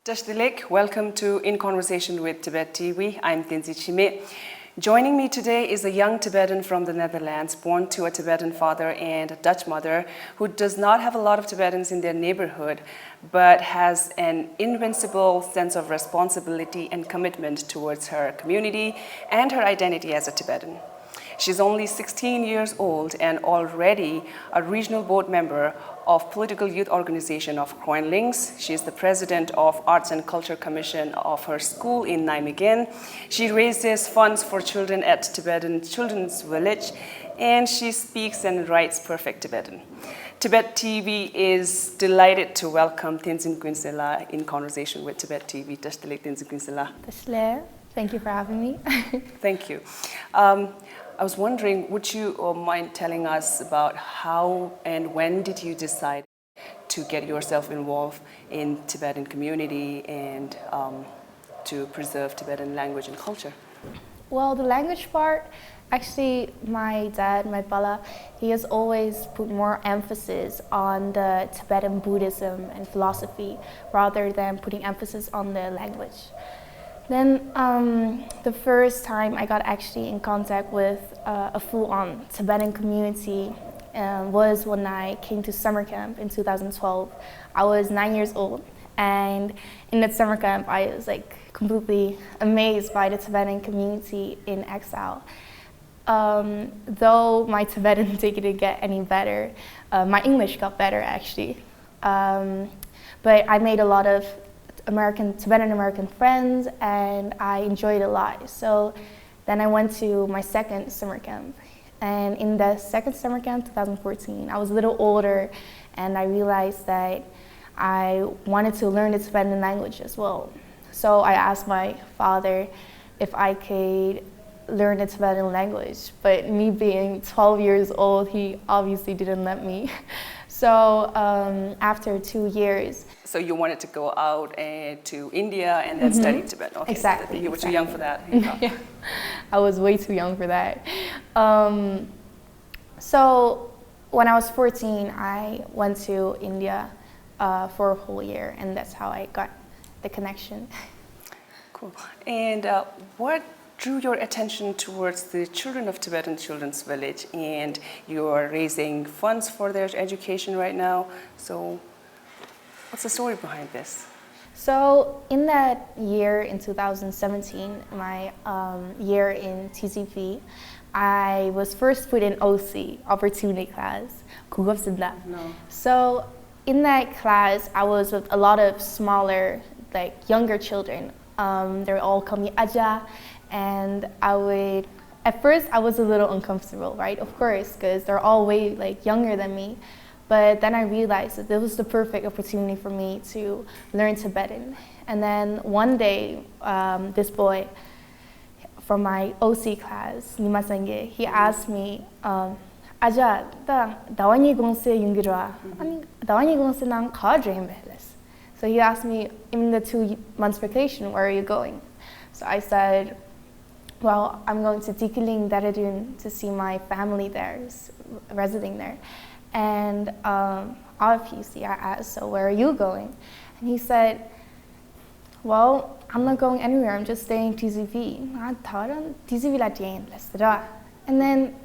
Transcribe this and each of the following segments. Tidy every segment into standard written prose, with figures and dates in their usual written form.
Dashdilik, welcome to In Conversation with Tibet TV. I'm Tenzin. Joining me today is a young Tibetan from the Netherlands, born to a Tibetan father and a Dutch mother, who does not have a lot of Tibetans in their neighborhood, but has an invincible sense of responsibility and commitment towards her community and her identity as a Tibetan. She's only 16 years old and already a regional board member of political youth organization of GroenLinks. She is the president of Arts and Culture Commission of her school in Nijmegen. She raises funds for children at Tibetan Children's Village, and she speaks and writes perfect Tibetan. Tibet TV is delighted to welcome Tenzin Kunsel in Conversation with Tibet TV. Dashdilik Tenzin Kunsel. Thank you for having me. Thank you. I was wondering, would you mind telling us about how and when did you decide to get yourself involved in Tibetan community and to preserve Tibetan language and culture? Well, the language part, actually my dad, my pala, he has always put more emphasis on the Tibetan Buddhism and philosophy rather than putting emphasis on the language. Then the first time I got actually in contact with a full-on Tibetan community was when I came to summer camp in 2012. I was 9 years old, and in that summer camp I was like completely amazed by the Tibetan community in exile. Though my Tibetan didn't get any better, my English got better actually. But I made a lot of Tibetan American friends, and I enjoyed it a lot. So then I went to my second summer camp, and in the second summer camp, 2014, I was a little older, and I realized that I wanted to learn the Tibetan language as well. So I asked my father if I could learn the Tibetan language, but me being 12 years old, he obviously didn't let me. So after 2 years. So you wanted to go out to India and then study Tibetan? Okay. Exactly. You were too young for that? Yeah, I was way too young for that. So when I was 14, I went to India for a whole year, and that's how I got the connection. Cool. And what drew your attention towards the children of Tibetan Children's Village, and you're raising funds for their education right now. So what's the story behind this? So in that year, in 2017, my year in TCV, I was first put in OC, Opportunity Class. No. So in that class, I was with a lot of smaller, like younger children. They're all call me Aja. And at first I was a little uncomfortable, right? Of course, because they're all way like younger than me. But then I realized that this was the perfect opportunity for me to learn Tibetan. And then one day, this boy from my OC class, Nimasenge, he asked me, Aja, dawani gongse yungirwa, dawani gongse nang kadrein behles. So he asked me, in the 2 months vacation, where are you going? So I said, well, I'm going to Dikiling Daradun to see my family there, residing there. And obviously I asked, so where are you going? And he said, well, I'm not going anywhere, I'm just staying TCV. And then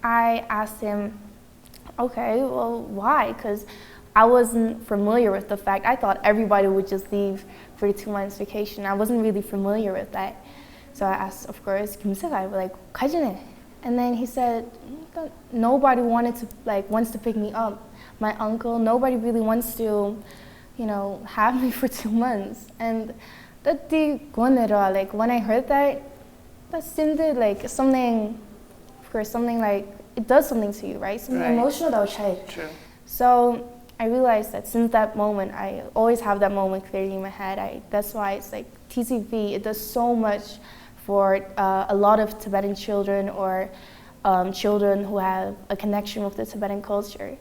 I asked him, okay, well, why? Because I wasn't familiar with the fact. I thought everybody would just leave for the 2 months vacation. I wasn't really familiar with that. So I asked, of course, like, and then he said, nobody wants to pick me up. My uncle, nobody really wants to, have me for 2 months. And like when I heard that, that seemed like something, of course, something like, it does something to you, right? Something emotional that was shared. True. So I realized that since that moment, I always have that moment clearly in my head. That's why it's like TCV, it does so much for a lot of Tibetan children or children who have a connection with the Tibetan culture.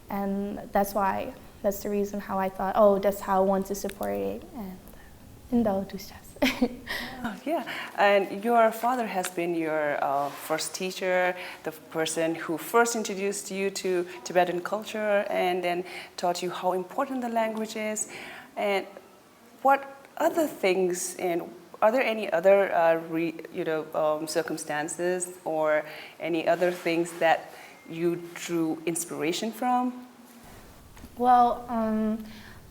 And that's the reason how I thought, oh, that's how I want to support it. And yeah, and your father has been your first teacher, the person who first introduced you to Tibetan culture and then taught you how important the language is. And what other things, and are there any other circumstances or any other things that you drew inspiration from? Well,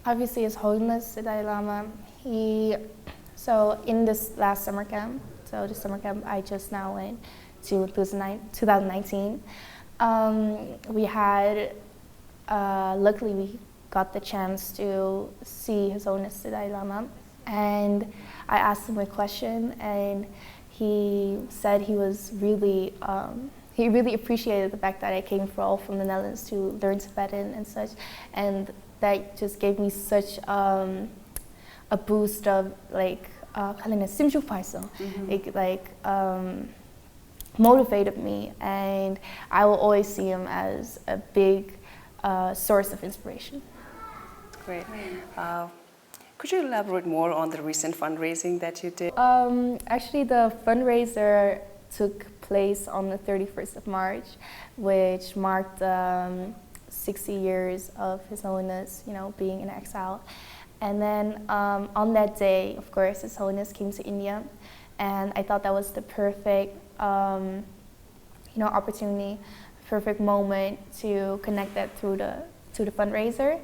obviously His Holiness the Dalai Lama, so in this last summer camp, so the summer camp I just now went to 2019, we had, luckily we got the chance to see His Holiness the Dalai Lama, and I asked him a question, and he said he was really, he really appreciated the fact that I came from the Netherlands to learn Tibetan and such, and that just gave me such a boost of like, motivated me, and I will always see him as a big source of inspiration. Great. Could you elaborate more on the recent fundraising that you did? Actually, the fundraiser took place on the 31st of March, which marked 60 years of His Holiness, being in exile. And then on that day, of course, His Holiness came to India, and I thought that was the perfect, opportunity, perfect moment to connect that to the fundraiser.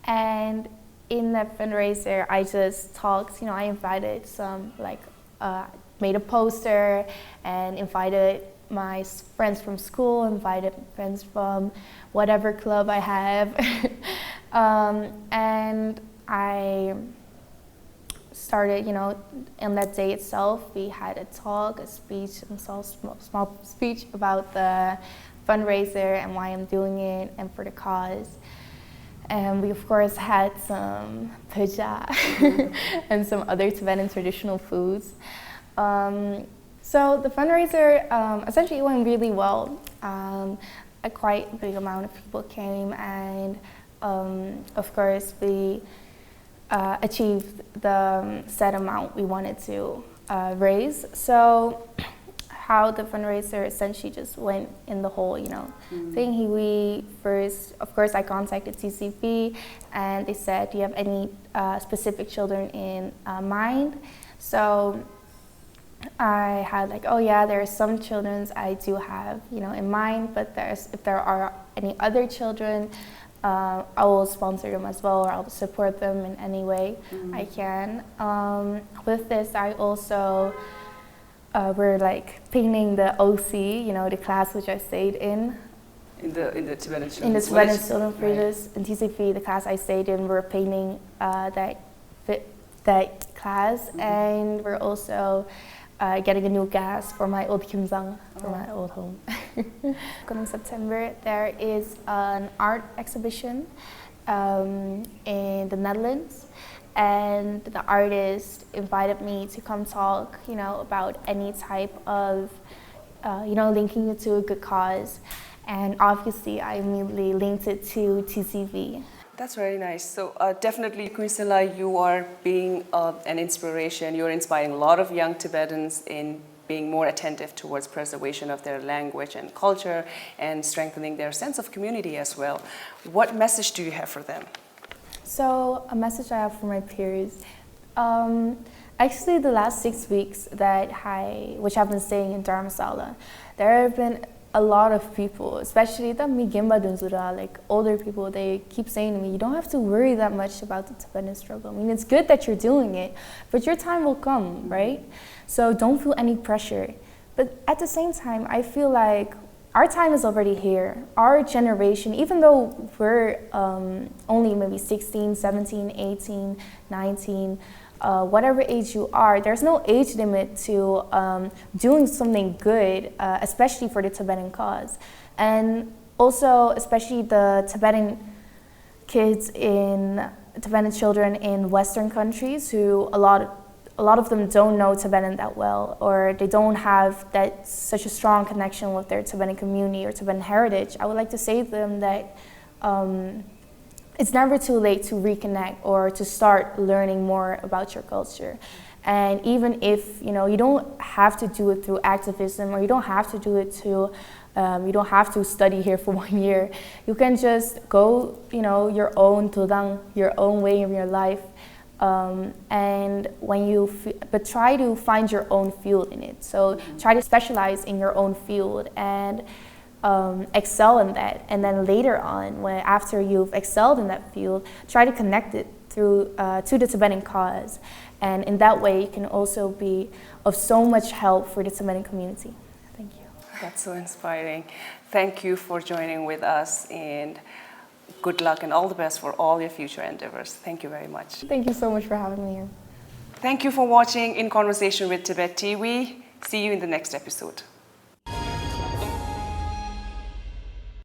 And in that fundraiser, I just talked. I invited some, made a poster and invited my friends from school, invited friends from whatever club I have, and I started, on that day itself, we had a talk, a speech, a small speech about the fundraiser and why I'm doing it and for the cause. And we, of course, had some puja and some other Tibetan traditional foods. So the fundraiser essentially went really well. A quite big amount of people came, and of course, we achieved the set amount we wanted to raise. So how the fundraiser essentially just went in the whole, thing. We first, of course, I contacted TCV, and they said, do you have any specific children in mind? So I had oh yeah, there are some children I do have, in mind, but if there are any other children, I will sponsor them as well, or I'll support them in any way I can. With this, I also we're painting the OC, the class which I stayed in. In the Tibetan Children's In the Tibetan Children's Villages, in TCV, the class I stayed in, we're painting that class, and we're also getting a new gas for my old kimsang, for my old home. In September, there is an art exhibition in the Netherlands, and the artist invited me to come talk, about any type of, linking it to a good cause. And obviously, I immediately linked it to TCV. That's very nice. So definitely, Kunsel, you are being an inspiration. You're inspiring a lot of young Tibetans in being more attentive towards preservation of their language and culture and strengthening their sense of community as well. What message do you have for them? So a message I have for my peers. Actually, the last 6 weeks which I've been staying in Dharamsala, there have been a lot of people, especially the older people, they keep saying to me, you don't have to worry that much about the Tibetan struggle. I mean, it's good that you're doing it, but your time will come, right? So don't feel any pressure. But at the same time, I feel like our time is already here. Our generation, even though we're only maybe 16, 17, 18, 19, whatever age you are, there's no age limit to doing something good, especially for the Tibetan cause. And also, especially the Tibetan children in Western countries, who a lot of them don't know Tibetan that well, or they don't have such a strong connection with their Tibetan community or Tibetan heritage. I would like to say to them that it's never too late to reconnect or to start learning more about your culture. And even if you don't have to do it through activism, or you don't have to do it you don't have to study here for 1 year. You can just go, your own tudang, your own way of your life, And when you, but try to find your own field in it. So try to specialize in your own field and excel in that. And then later on, when after you've excelled in that field, try to connect it through to the Tibetan cause. And in that way, you can also be of so much help for the Tibetan community. Thank you. That's so inspiring. Thank you for joining with us, and good luck and all the best for all your future endeavors. Thank you very much. Thank you so much for having me here. Thank you for watching In Conversation with Tibet TV. See you in the next episode.